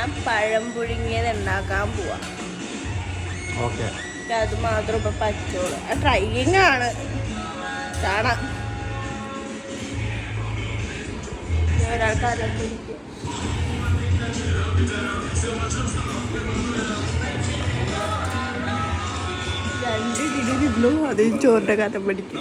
ഞാൻ പഴം പുഴുങ്ങിയത് ഉണ്ടാക്കാൻ പോവാ. അത് മാത്രം ഇപ്പൊ പറ്റുള്ളൂ. ട്രൈയിങ് ആണ്. കാണാം. ഒരാൾക്കാരെ രണ്ട് കിടിലും അതേ ചോറിന്റെ കഥ പഠിക്കും.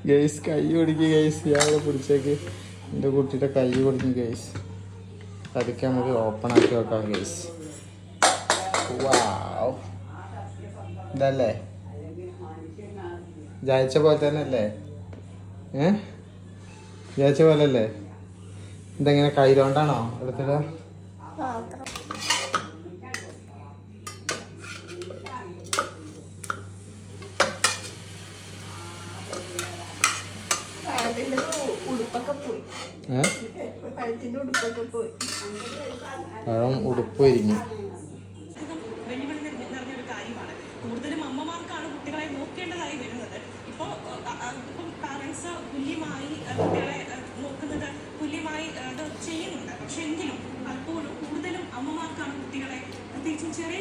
ഗൈസ് കൈ ഒടുക്കി ഗൈസ്. ഇയാളെ പിടിച്ചേക്ക് എൻ്റെ കുട്ടിയുടെ കൈ ഒടുക്കി ഗൈസ്. അതൊക്കെ നമുക്ക് ഓപ്പൺ ആക്കി വെക്കാം ഗൈസ്. വാവ്, ഇതല്ലേ വിചാരിച്ച പോലെ തന്നെ അല്ലേ? വിചാരിച്ച പോലെ അല്ലേ? ഇതെങ്ങനെ കയ്യിലോണ്ടാണോ എടുത്തിട്ട്? പഴം ഉടുപ്പ് ഇരിഞ്ഞു. കൂടുതലും അമ്മമാർക്കാണ് കുട്ടികളെ നോക്കേണ്ടതായി വരുന്നത്. ഇപ്പോൾ പാരൻസ് തുല്യമായി കുട്ടികളെ നോക്കുന്നത് തുല്യമായി ചെയ്യുന്നുണ്ട്. പക്ഷെ എങ്കിലും പലപ്പോഴും കൂടുതലും അമ്മമാർക്കാണ് കുട്ടികളെ, പ്രത്യേകിച്ചും ചെറിയ